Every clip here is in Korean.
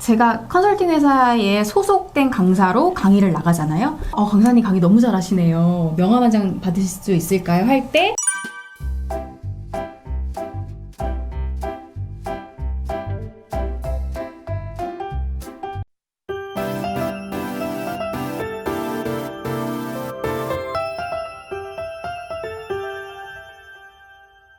제가 컨설팅 회사에 소속된 강사로 강의를 나가잖아요. 강사님 강의 너무 잘하시네요. 명함 한 장 받으실 수 있을까요? 할 때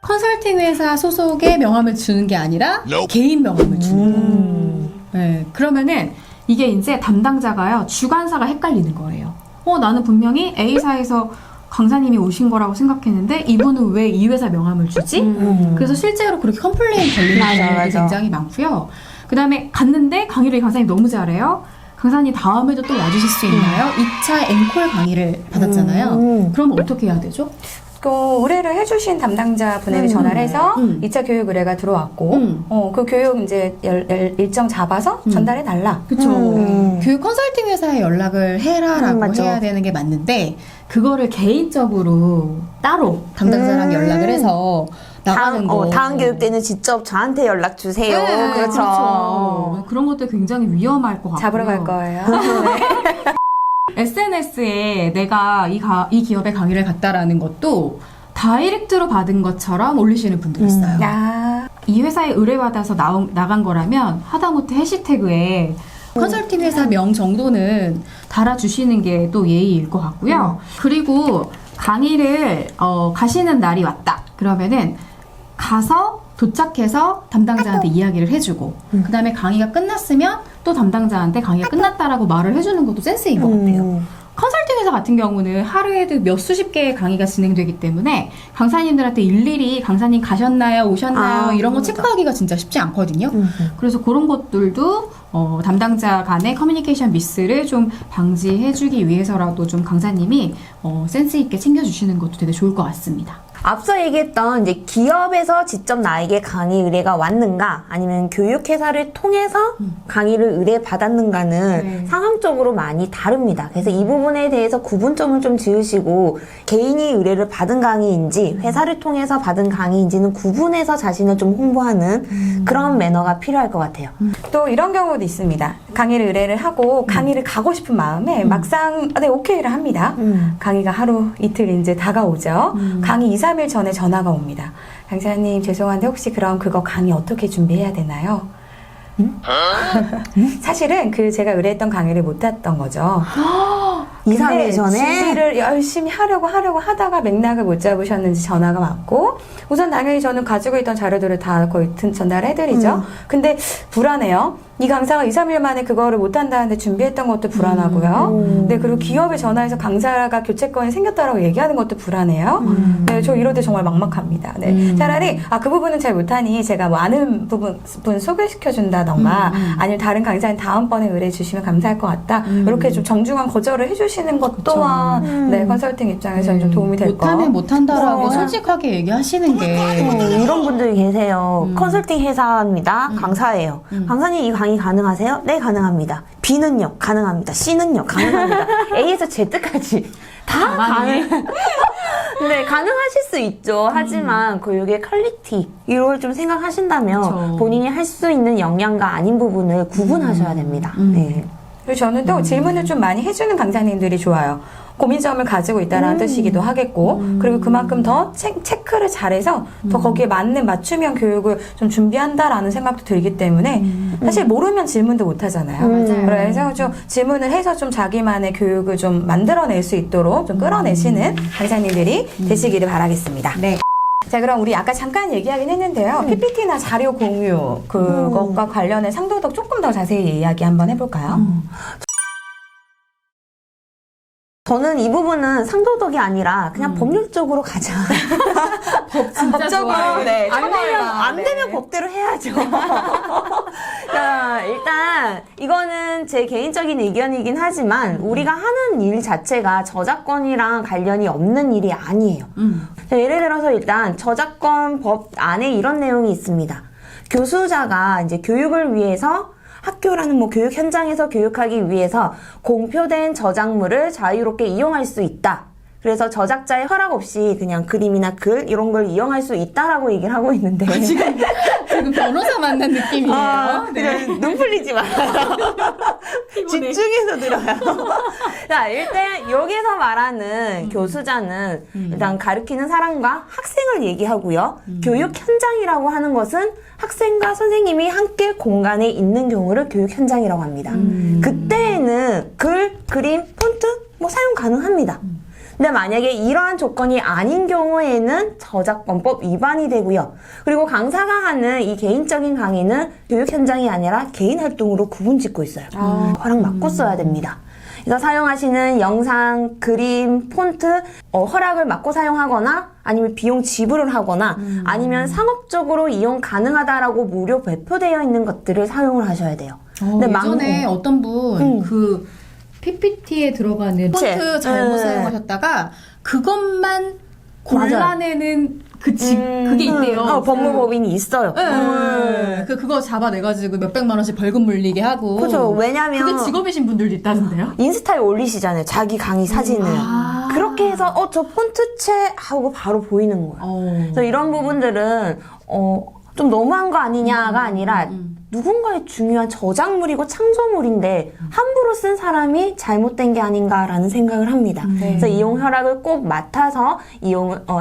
컨설팅 회사 소속의 명함을 주는 게 아니라 개인 명함을 주는 거예요. 네, 그러면은 이게 이제 담당자가요, 주관사가 헷갈리는 거예요. 나는 분명히 A사에서 강사님이 오신 거라고 생각했는데 이분은 왜 이 회사 명함을 주지? 그래서 실제로 그렇게 컴플레인 걸리는 경우도 굉장히 많고요. 그 다음에 갔는데 강의를 강사님 너무 잘해요. 강사님 다음에도 또 와주실 수 있나요? 2차 앵콜 강의를 받았잖아요. 그럼 어떻게 해야 되죠? 의뢰를 해주신 담당자 분에게 전화를 해서 2차 교육 의뢰가 들어왔고, 그 교육 이제 일정 잡아서 전달해 달라. 그쵸. 교육 컨설팅 회사에 연락을 해라라고 해야 되는 게 맞는데, 그거를 개인적으로 따로 담당자랑 연락을 해서 나가는 거. 다음 교육 때는 직접 저한테 연락 주세요. 네, 그렇죠. 그런 것도 굉장히 위험할 것 같고요. 잡으러 갈 거예요. SNS에 내가 이 기업에 강의를 갔다라는 것도 다이렉트로 받은 것처럼 올리시는 분들이 있어요. 이 회사에 의뢰받아서 나간 거라면 하다못해 해시태그에 컨설팅 회사 명 정도는 달아주시는 게 또 예의일 것 같고요. 그리고 강의를 가시는 날이 왔다. 그러면은 가서 도착해서 담당자한테 이야기를 해주고 그 다음에 강의가 끝났으면 또 담당자한테 강의가 끝났다라고 말을 해주는 것도 센스인 것 같아요. 컨설팅 회사 같은 경우는 하루에도 몇 수십 개의 강의가 진행되기 때문에 강사님들한테 일일이 강사님 가셨나요? 오셨나요? 이런 거 체크하기가 진짜 쉽지 않거든요. 그래서 그런 것들도 담당자 간의 커뮤니케이션 미스를 좀 방지해주기 위해서라도 좀 강사님이 센스 있게 챙겨주시는 것도 되게 좋을 것 같습니다. 앞서 얘기했던 이제 기업에서 직접 나에게 강의 의뢰가 왔는가 아니면 교육회사를 통해서 강의를 의뢰받았는가는 상황적으로 많이 다릅니다. 그래서 이 부분에 대해서 구분점을 좀 지으시고 개인이 의뢰를 받은 강의인지 회사를 통해서 받은 강의인지는 구분해서 자신을 좀 홍보하는 그런 매너가 필요할 것 같아요. 또 이런 경우도 있습니다. 강의를 의뢰를 하고 강의를 가고 싶은 마음에 막상 오케이를 합니다. 강의가 하루 이틀 이제 다가오죠. 강의 2, 3일 전에 전화가 옵니다. 강사님 죄송한데 혹시 그럼 그거 강의 어떻게 준비해야 되나요? 사실은 제가 의뢰했던 강의를 못 했던 거죠. 2, 3일 전에? 준비를 열심히 하려고 하다가 맥락을 못 잡으셨는지 전화가 왔고, 우선 당연히 저는 가지고 있던 자료들을 다 거의 전달해드리죠. 근데 불안해요. 이 강사가 2, 3일 만에 그거를 못한다는데 준비했던 것도 불안하고요. 네, 그리고 기업에 전화해서 강사가 교체권이 생겼다라고 얘기하는 것도 불안해요. 네, 저 이럴 때 정말 막막합니다. 네, 차라리 그 부분은 잘 못하니 제가 뭐 아는 분 소개시켜준다던가 아니면 다른 강사님 다음번에 의뢰해 주시면 감사할 것 같다. 이렇게 좀 정중한 거절을 해주시는 것 또한 네, 컨설팅 입장에서는 좀 도움이 될 거. 못하면 못한다라고 솔직하게 얘기하시는 게 이런 분들이 계세요. 컨설팅 회사입니다. 강사예요. 강사님 이 강의 가능하세요? 네, 가능합니다. B는요? 가능합니다. C는요? 가능합니다. A에서 Z까지 다 가능. 네, 가능하실 수 있죠. 하지만 교육의 퀄리티 이걸 좀 생각하신다면 본인이 할 수 있는 역량과 아닌 부분을 구분하셔야 됩니다. 네. 그리고 저는 또 질문을 좀 많이 해주는 강사님들이 좋아요. 고민점을 가지고 있다는 뜻이기도 하겠고, 그리고 그만큼 더 체크를 잘해서 더 거기에 맞는 맞춤형 교육을 좀 준비한다라는 생각도 들기 때문에 사실 모르면 질문도 못 하잖아요. 그래서 좀 질문을 해서 좀 자기만의 교육을 좀 만들어낼 수 있도록 좀 끌어내시는 강사님들이 되시기를 바라겠습니다. 네. 자, 그럼 우리 아까 잠깐 얘기하긴 했는데요. PPT나 자료 공유 그것과 관련해 상도덕 조금 더 자세히 이야기 한번 해볼까요? 저는 이 부분은 상도덕이 아니라 그냥 법률적으로 가자. 법적으로 네, 안 되면 법대로 해야죠. 자, 일단 이거는 제 개인적인 의견이긴 하지만 우리가 하는 일 자체가 저작권이랑 관련이 없는 일이 아니에요. 자, 예를 들어서 일단 저작권 법 안에 이런 내용이 있습니다. 교수자가 이제 교육을 위해서 학교라는 뭐 교육 현장에서 교육하기 위해서 공표된 저작물을 자유롭게 이용할 수 있다. 그래서 저작자의 허락 없이 그냥 그림이나 글 이런 걸 이용할 수 있다라고 얘기를 하고 있는데 지금 변호사 만난 느낌이에요. 그냥 눈 풀리지 말아요. 집중해서 들어요. 자, 일단 여기서 말하는 교수자는 일단 가르치는 사람과 학생을 얘기하고요. 교육 현장이라고 하는 것은 학생과 선생님이 함께 공간에 있는 경우를 교육 현장이라고 합니다. 그때에는 글, 그림, 폰트 뭐 사용 가능합니다. 근데 만약에 이러한 조건이 아닌 경우에는 저작권법 위반이 되고요. 그리고 강사가 하는 이 개인적인 강의는 교육 현장이 아니라 개인 활동으로 구분 짓고 있어요. 허락 받고 써야 됩니다. 그래서 사용하시는 영상, 그림, 폰트 허락을 받고 사용하거나 아니면 비용 지불을 하거나 아니면 상업적으로 이용 가능하다라고 무료 배포되어 있는 것들을 사용을 하셔야 돼요. 근데 예전에 어떤 분 그 PPT에 들어가는 폰트 잘못 사용하셨다가 그것만 골라내는 그게 있대요. 법무법인이 있어요. 그거 잡아내가지고 몇백만 원씩 벌금 물리게 하고. 그렇죠. 왜냐면 그게 직업이신 분들도 있다던데요? 인스타에 올리시잖아요. 자기 강의 사진을. 그렇게 해서 저 폰트체 하고 바로 보이는 거예요. 그래서 이런 부분들은 좀 너무한 거 아니냐가 아니라 누군가의 중요한 저작물이고 창조물인데 함부로 쓴 사람이 잘못된 게 아닌가라는 생각을 합니다. 그래서 이용 허락을 꼭 맡아서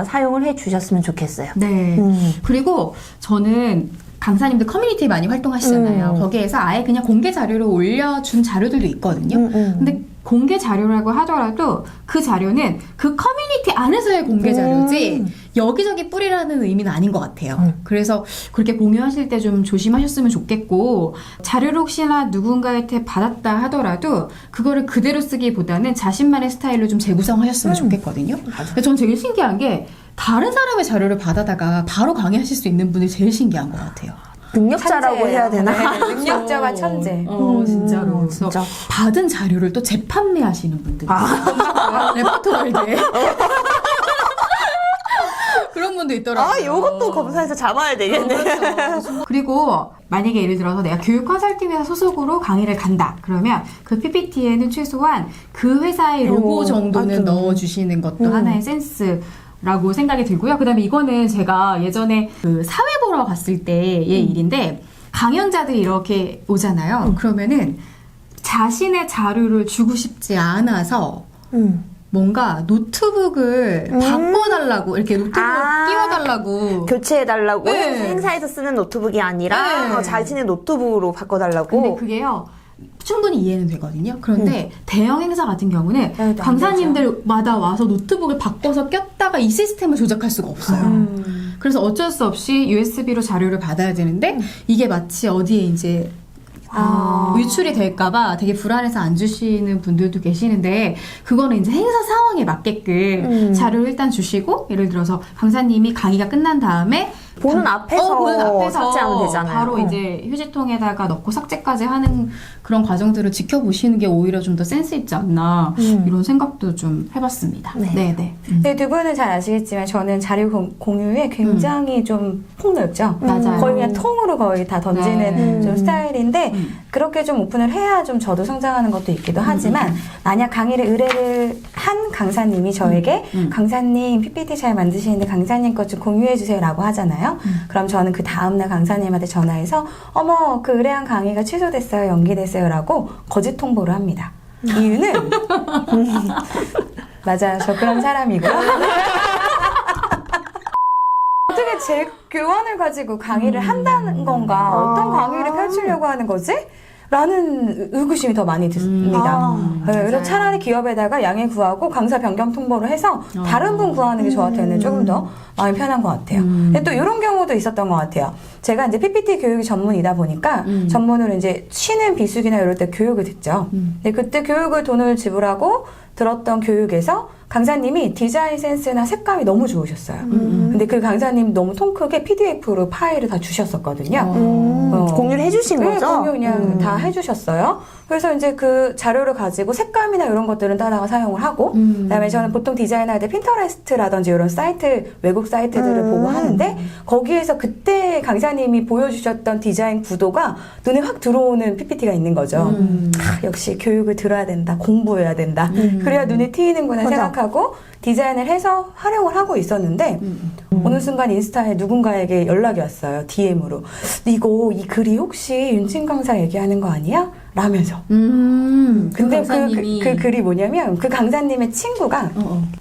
사용을 해주셨으면 좋겠어요. 네. 그리고 저는 강사님들 커뮤니티에 많이 활동하시잖아요. 거기에서 아예 그냥 공개 자료로 올려준 자료들도 있거든요. 근데 공개 자료라고 하더라도 그 자료는 그 커뮤니티 안에서의 공개 자료지 여기저기 뿌리라는 의미는 아닌 것 같아요. 그래서 그렇게 공유하실 때 좀 조심하셨으면 좋겠고 자료를 혹시나 누군가한테 받았다 하더라도 그거를 그대로 쓰기보다는 자신만의 스타일로 좀 재구성하셨으면 좋겠거든요. 근데 전 제일 신기한 게 다른 사람의 자료를 받아다가 바로 강의하실 수 있는 분이 제일 신기한 것 같아요. 능력자라고 천재예요. 해야 되나? 네, 능력자가 천재. 진짜로. 그래서 진짜. 받은 자료를 또 재판매하시는 분들. 레포토월드에. 그런 분도 있더라고요. 요것도 검사해서 잡아야 되겠네. 그렇죠. 그리고 만약에 예를 들어서 내가 교육 컨설팅회사 소속으로 강의를 간다. 그러면 그 PPT에는 최소한 그 회사의 로고 정도는 넣어주시는 것도 하나의 센스. 라고 생각이 들고요. 그 다음에 이거는 제가 예전에 그 사회 보러 갔을 때의 일인데 강연자들이 이렇게 오잖아요. 그러면은 자신의 자료를 주고 싶지 않아서 뭔가 노트북을 바꿔달라고 이렇게 노트북을 띄워달라고 교체해달라고 네. 행사에서 쓰는 노트북이 아니라 네. 자신의 노트북으로 바꿔달라고. 근데 그게요 충분히 이해는 되거든요. 그런데 대형 행사 같은 경우는 네, 강사님들마다 와서 노트북을 바꿔서 꼈다가 이 시스템을 조작할 수가 없어요. 그래서 어쩔 수 없이 USB로 자료를 받아야 되는데 이게 마치 어디에 이제 유출이 될까봐 되게 불안해서 안 주시는 분들도 계시는데 그거는 이제 행사 상황에 맞게끔 자료를 일단 주시고 예를 들어서 강사님이 강의가 끝난 다음에 보는 앞에서 삭제하면 되잖아요. 바로 이제 휴지통에다가 넣고 삭제까지 하는 그런 과정들을 지켜보시는 게 오히려 좀 더 센스 있지 않나 이런 생각도 좀 해봤습니다. 네. 네, 두 분은 잘 아시겠지만 저는 자료 공유에 굉장히 좀 폭넓죠. 맞아요. 거의 그냥 통으로 거의 다 던지는 좀 스타일인데 그렇게 좀 오픈을 해야 좀 저도 성장하는 것도 있기도 하지만 만약 강의를 의뢰를 한 강사님이 저에게 강사님 PPT 잘 만드시는데 강사님 것 좀 공유해 주세요 라고 하잖아요. 그럼 저는 그 다음날 강사님한테 전화해서 어머 그 의뢰한 강의가 취소됐어요 연기됐어요 라고 거짓 통보를 합니다. 이유는 맞아요. 저 그런 사람이고요. 어떻게 제 교원을 가지고 강의를 한다는 건가? 어떤 강의를 펼치려고 하는 거지? 라는 의구심이 더 많이 듭니다. 네, 그래서 차라리 기업에다가 양해 구하고 강사 변경 통보를 해서 다른 분 구하는 게 저한테는 조금 더 마음이 편한 것 같아요. 근데 또 이런 경우도 있었던 것 같아요. 제가 이제 PPT 교육이 전문이다 보니까 전문으로 이제 쉬는 비수기나 이럴 때 교육을 듣죠. 근데 그때 교육을 돈을 지불하고 들었던 교육에서 강사님이 디자인 센스나 색감이 너무 좋으셨어요. 근데 그 강사님 너무 통 크게 PDF로 파일을 다 주셨었거든요. 공유를 해주신 네, 거죠? 공유 그냥 다 해주셨어요. 그래서 이제 그 자료를 가지고 색감이나 이런 것들은 따다가 사용을 하고, 그다음에 저는 보통 디자인할 때 핀터레스트라든지 이런 사이트, 외국 사이트들을 보고 하는데, 거기에서 그때 강사님이 보여주셨던 디자인 구도가 눈에 확 들어오는 PPT가 있는 거죠. 역시 교육을 들어야 된다, 공부해야 된다. 그래야 눈에 띄이는구나 생각하고 생각하고 디자인을 해서 활용을 하고 있었는데 어느 순간 인스타에 누군가에게 연락이 왔어요. DM으로. 이 글이 혹시 윤진 강사 얘기하는 거 아니야? 라면서. 근데 강사님이 그 글이 뭐냐면 그 강사님의 친구가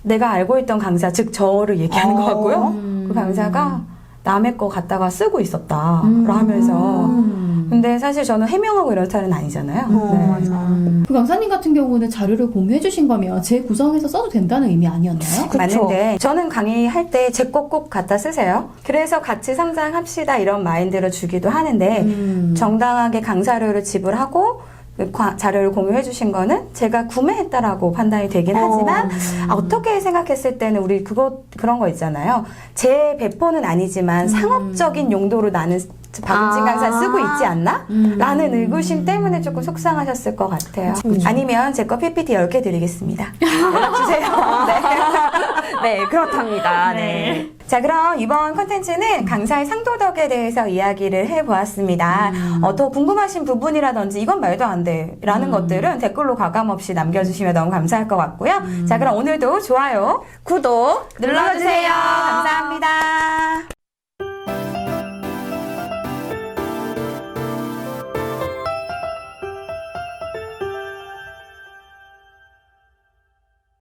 내가 알고 있던 강사, 즉 저를 얘기하는 것 같고요. 그 강사가 남의 거 갖다가 쓰고 있었다. 라면서. 근데 사실 저는 해명하고 이런 스타일은 아니잖아요. 네. 그 강사님 같은 경우는 자료를 공유해 주신 거면 제 구성해서 써도 된다는 의미 아니었나요? 맞는데 저는 강의할 때 제 거 꼭 갖다 쓰세요. 그래서 같이 성장합시다 이런 마인드로 주기도 하는데 정당하게 강사료를 지불하고 자료를 공유해 주신 거는 제가 구매했다라고 판단이 되긴 하지만 어떻게 생각했을 때는 우리 그런 거 있잖아요. 제 배포는 아니지만 상업적인 용도로 나는 박윤진 강사 쓰고 있지 않나? 라는 의구심 때문에 조금 속상하셨을 것 같아요. 아니면 제 거 PPT 10개 드리겠습니다. 연락주세요. 네, 그렇답니다. 네. 자, 그럼 이번 컨텐츠는 강사의 상도덕에 대해서 이야기를 해보았습니다. 더 궁금하신 부분이라든지 이건 말도 안 돼 라는 것들은 댓글로 가감없이 남겨주시면 너무 감사할 것 같고요. 자, 그럼 오늘도 좋아요, 구독 눌러주세요. 감사합니다.